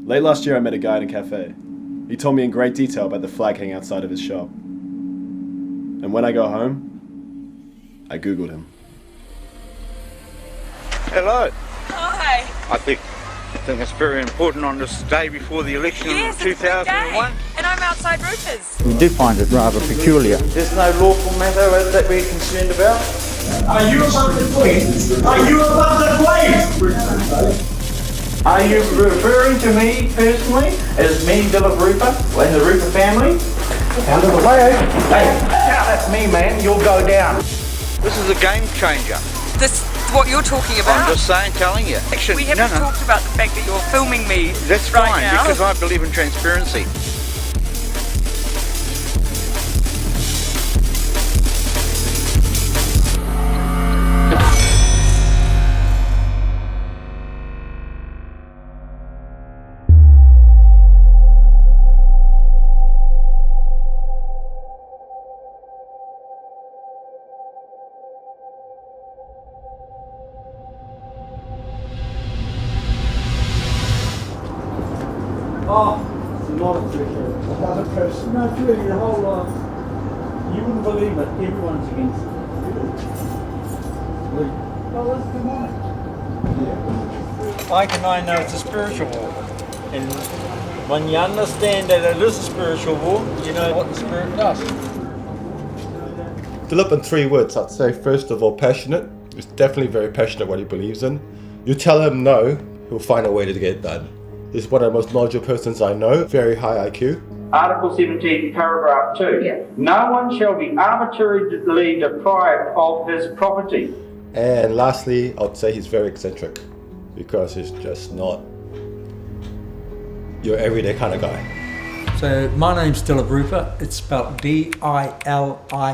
Late last year I met a guy in a cafe. He told me in great detail about the flag hanging outside of his shop. And when I go home, I Googled him. Hello. Hi. I think it's very important on this day before the election Yes, of 2001. and I'm outside Rupa's. We do find it rather peculiar. There's no lawful matter that we're concerned about. Are you above the police? Are you above the police? Are you referring to me personally as me, Dilip Rupa, and the Rupa family? Out of the way. Hey, that's me, man. You'll go down. This is a game changer. This what you're talking about? I'm just saying, telling you. Actually, We haven't talked about the fact that you're filming me That's right fine, now. because I believe in transparency. Oh, it's a lot of pressure. Another person. No, it's really the whole you wouldn't believe it. Everyone's against it. Oh, that's demonic. Yeah. Ike and I know it's a spiritual war. And when you understand that it is a spiritual war, you know what the spirit does. Dilip, in 3 words, I'd say first of all passionate. He's definitely very passionate what he believes in. You tell him no, he'll find a way to get it done. He's one of the most knowledgeable persons I know, very high IQ. Article 17, paragraph 2. Yeah. No one shall be arbitrarily deprived of his property. And lastly, I'd say he's very eccentric because he's just not your everyday kind of guy. So my name's Dilip Rupa. It's spelled D-I-L-I-P,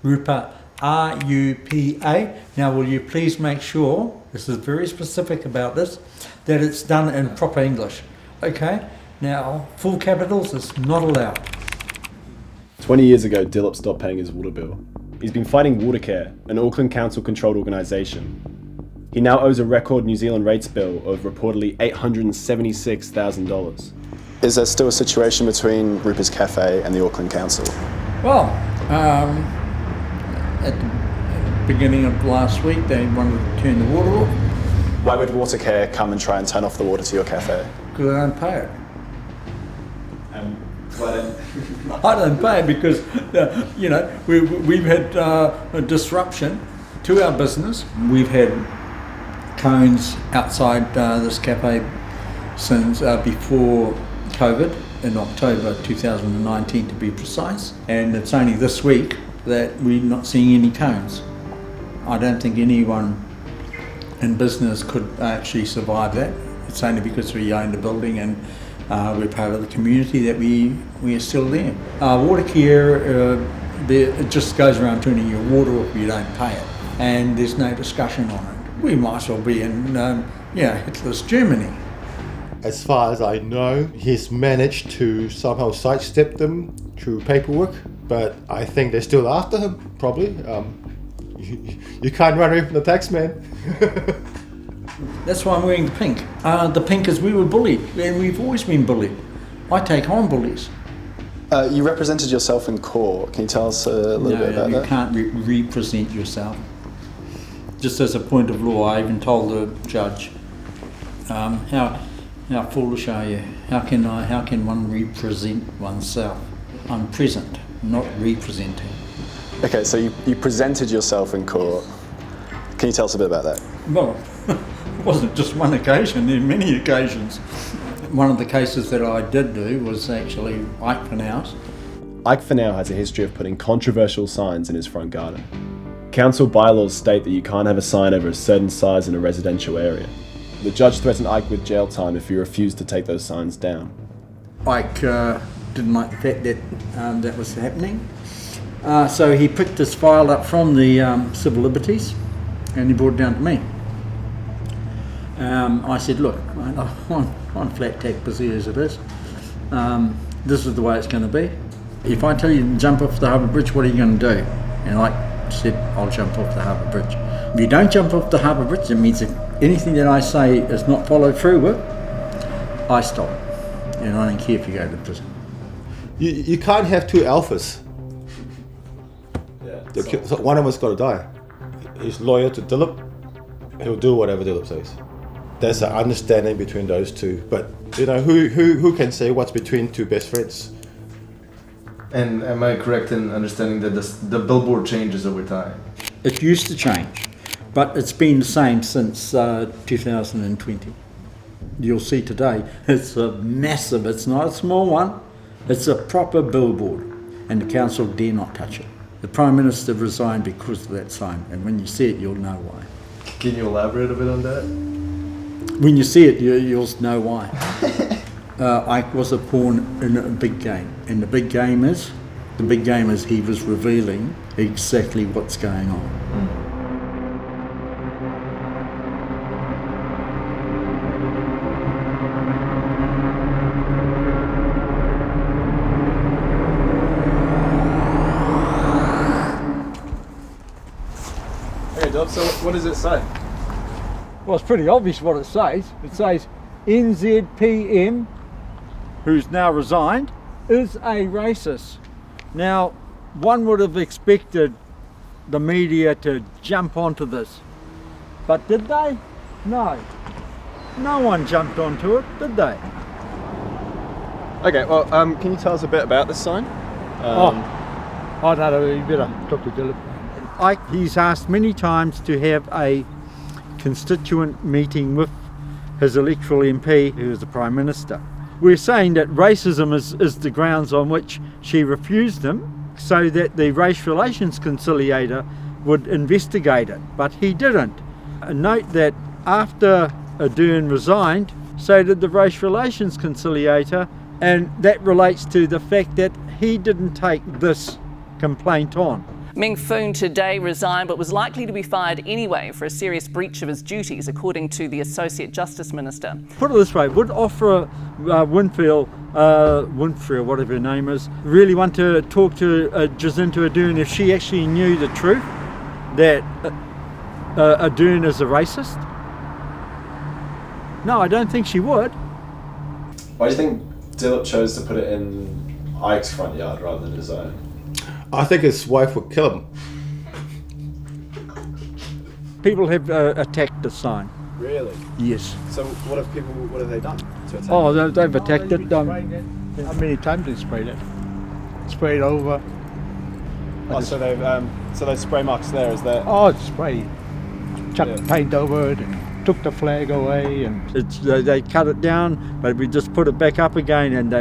Rupa, R-U-P-A. Now will you please make sure, this is very specific about this, that it's done in proper English. Okay? Now, full capitals is not allowed. 20 years ago, Dilip stopped paying his water bill. He's been fighting Watercare, an Auckland Council-controlled organisation. He now owes a record New Zealand rates bill of reportedly $876,000. Is there still a situation between Rupa's Cafe and the Auckland Council? Well, at the beginning of last week, they wanted to turn the water off Why would Watercare come and try and turn off the water to your cafe? because I don't pay it. Why don't... I don't pay it because, we've had a disruption to our business. We've had cones outside this cafe since before COVID, in October 2019 to be precise. And it's only this week that we're not seeing any cones. I don't think anyone in business could actually survive that. It's only because we own the building and we're part of the community that we are still there. Watercare, it just goes around turning your water off if you don't pay it, and there's no discussion on it. We might as well be in Hitler's Germany. As far as I know, he's managed to somehow sidestep them through paperwork, but I think they're still after him, probably. You can't run away from the tax man. That's why I'm wearing the pink. The pink is we were bullied, and we've always been bullied. I take on bullies. You represented yourself in court. Can you tell us a little bit about that? You can't represent yourself. Just as a point of law, I even told the judge, how foolish are you? How can one represent oneself? I'm present, not representing. Okay, so you presented yourself in court. Can you tell us a bit about that? Well, it wasn't just one occasion, there were many occasions. One of the cases that I did do was actually Ike Finau's. Ike Finau has a history of putting controversial signs in his front garden. Council bylaws state that you can't have a sign over a certain size in a residential area. The judge threatened Ike with jail time if he refused to take those signs down. Ike didn't like the fact that that was happening. So he picked his file up from the civil liberties and he brought it down to me. I said, look, on flat tack busy as it is, this is the way it's going to be. If I tell you to jump off the harbour bridge, what are you going to do? And Ike said, I'll jump off the harbour bridge. If you don't jump off the harbour bridge, it means if anything that I say is not followed through with, I stop. And I don't care if you go to prison. You can't have two alphas. Yeah. So one of us got to die. He's loyal to Dilip. He'll do whatever Dilip says. There's an understanding between those two. But you know, who can say what's between two best friends? And am I correct in understanding that the billboard changes over time? It used to change, but it's been the same since 2020. You'll see today, it's a massive, it's not a small one, it's a proper billboard, and the council dare not touch it. The Prime Minister resigned because of that sign, and when you see it, you'll know why. Can you elaborate a bit on that? When you see it, you'll know why. Ike was a pawn in a big game, and the big game is he was revealing exactly what's going on. Okay, Dilip, so what does it say? Well, it's pretty obvious what it says. It says NZPM, who's now resigned, is a racist. Now, one would have expected the media to jump onto this, but did they? No. No one jumped onto it, did they? Okay, well, can you tell us a bit about this sign? I don't know, you better talk to Dilip. Ike, he's asked many times to have a constituent meeting with his electoral MP, who is the Prime Minister. We're saying that racism is the grounds on which she refused him, so that the Race Relations Conciliator would investigate it, but he didn't. Note that after Ardern resigned, so did the Race Relations Conciliator, and that relates to the fact that he didn't take this complaint on. Meng Foon today resigned but was likely to be fired anyway for a serious breach of his duties, according to the Associate Justice Minister. Put it this way, would Ofra Winfrey, whatever her name is, really want to talk to Jacinta Ardern if she actually knew the truth that Ardern is a racist? No, I don't think she would. Why do you think Dilip chose to put it in Ike's front yard rather than his own? I think his wife would kill him. People have attacked the sign. Really? Yes. So what have they done to attack? Oh, they've attacked it. How many times they sprayed it? Sprayed over. Oh, so those spray marks there, is there? Oh, it's sprayed. Chucked paint over it and took the flag away, and They cut it down, but we just put it back up again, and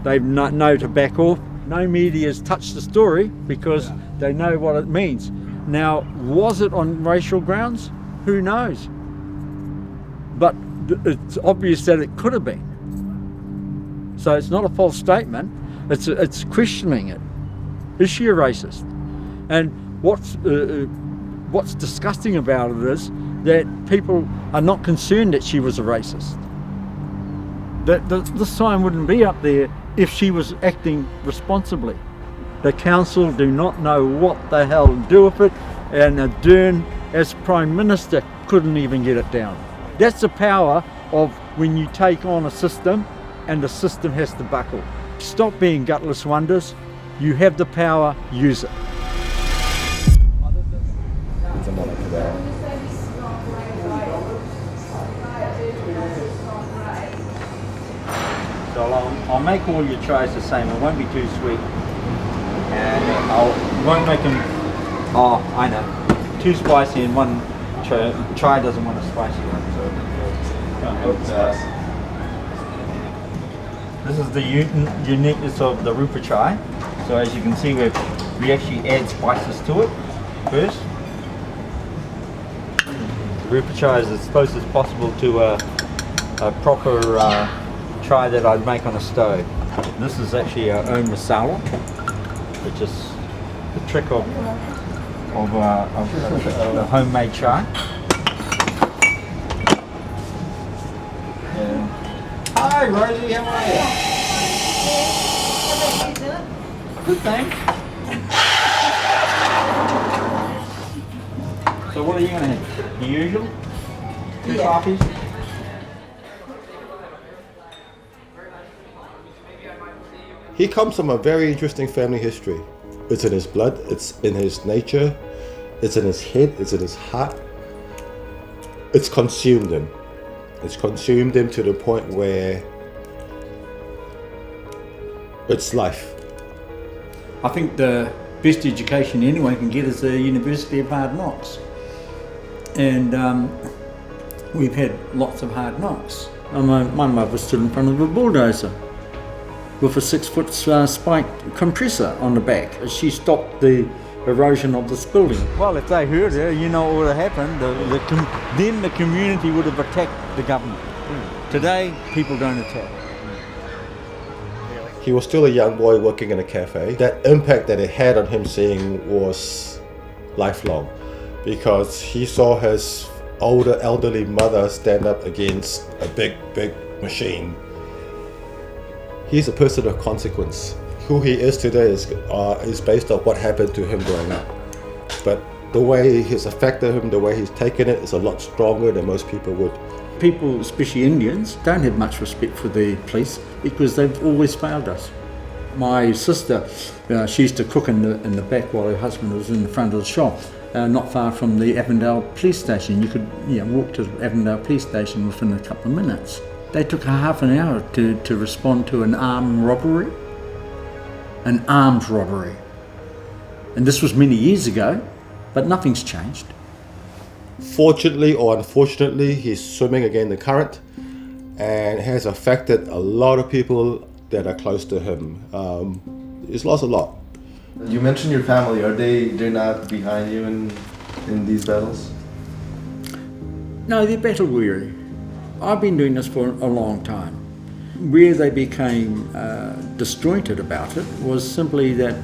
they've know to back off. No media has touched the story because they know what it means. Now, was it on racial grounds? Who knows? But it's obvious that it could have been. So it's not a false statement. It's questioning it. Is she a racist? And what's disgusting about it is that people are not concerned that she was a racist. That the sign wouldn't be up there if she was acting responsibly. The council do not know what the hell to do with it, and Ardern, as Prime Minister, couldn't even get it down. That's the power of when you take on a system and the system has to buckle. Stop being gutless wonders. You have the power, use it. So I'll make all your chais the same. It won't be too sweet, and won't make them. Oh, I know, too spicy. And one chai doesn't want a spicy one, so. This is the uniqueness of the Rupa chai. So as you can see, we actually add spices to it first. The Rupa chai is as close as possible to a proper chai that I'd make on a stove. This is actually our own masala, which is the trick of a homemade chai. Hi Rosie, how are you? Good, thanks. So what are you going to have? The usual? Two coffees? He comes from a very interesting family history. It's in his blood, it's in his nature, it's in his head, it's in his heart. It's consumed him. It's consumed him to the point where it's life. I think the best education anyone can get is the University of Hard Knocks. And we've had lots of hard knocks. My mother stood in front of a bulldozer with a 6-foot spiked compressor on the back. She stopped the erosion of this building. Well, if they heard her, you know what would have happened. Then the community would have attacked the government. Today, people don't attack. He was still a young boy working in a cafe. That impact that it had on him seeing was lifelong, because he saw his older elderly mother stand up against a big machine. He's a person of consequence. Who he is today is based on what happened to him growing up. But the way it's affected him, the way he's taken it, is a lot stronger than most people would. People, especially Indians, don't have much respect for the police because they've always failed us. My sister, she used to cook in the back while her husband was in the front of the shop, not far from the Avondale police station. You could walk to the Avondale police station within a couple of minutes. They took half an hour to respond to an armed robbery. An armed robbery. And this was many years ago, but nothing's changed. Fortunately or unfortunately, he's swimming against the current and has affected a lot of people that are close to him. He's lost a lot. You mentioned your family. They're not behind you in these battles? No, they're battle weary. I've been doing this for a long time. Where they became disjointed about it was simply that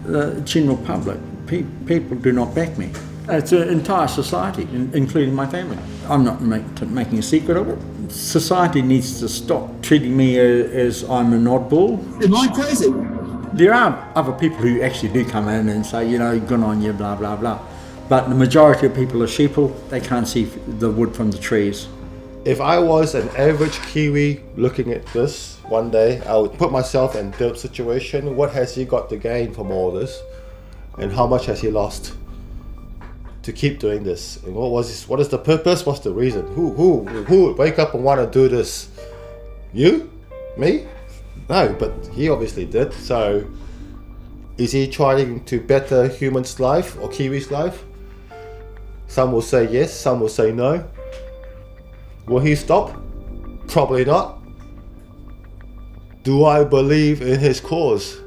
the general public, people do not back me. It's an entire society, including my family. I'm not making a secret of it. Society needs to stop treating me as I'm an oddball. Am I crazy? There are other people who actually do come in and say, good on you, blah, blah, blah. But the majority of people are sheeple. They can't see the wood from the trees. If I was an average Kiwi looking at this one day, I would put myself in Dilip's situation. What has he got to gain from all this? And how much has he lost to keep doing this? And what is the purpose? What's the reason? Who would wake up and want to do this? You? Me? No, but he obviously did. So is he trying to better humans' life or Kiwis' life? Some will say yes, some will say no. Will he stop? Probably not. Do I believe in his cause?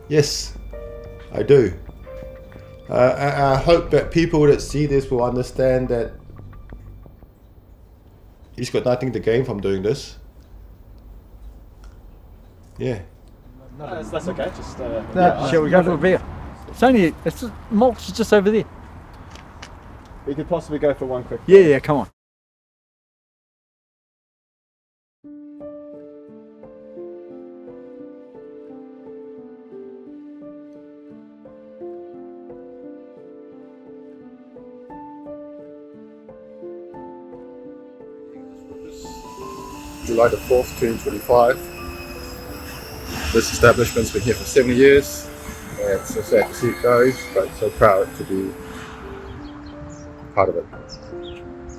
Yes, I do. I hope that people that see this will understand that he's got nothing to gain from doing this. Yeah. No, that's okay. Just Shall we go for a beer? Malt's just over there. we could possibly go for one quick. Yeah, come on. July the 4th, 2025. This establishment's been here for 70 years. And it's so sad to see it goes, but so proud to be part of it.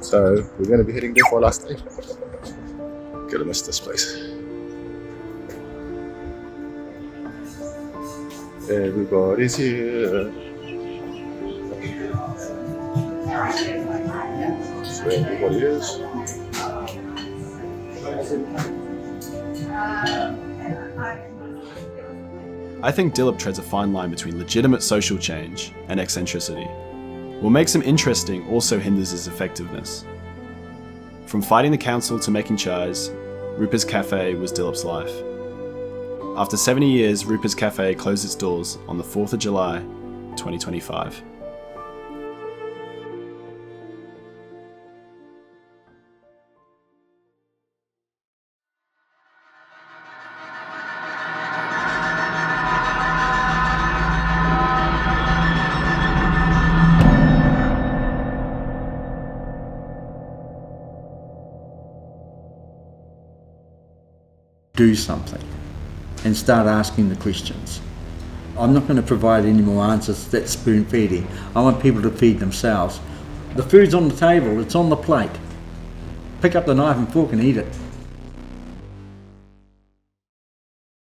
So we're going to be heading there for our last day. Gonna miss this place. Everybody's here. That's where everybody is. I think Dilip treads a fine line between legitimate social change and eccentricity. What makes him interesting also hinders his effectiveness. From fighting the council to making chais, Rupa's Cafe was Dilip's life. After 70 years, Rupa's Cafe closed its doors on the 4th of July, 2025. Do something. and start asking the questions. I'm not going to provide any more answers. That's spoon feeding. I want people to feed themselves. The food's on the table, it's on the plate. Pick up the knife and fork and eat it.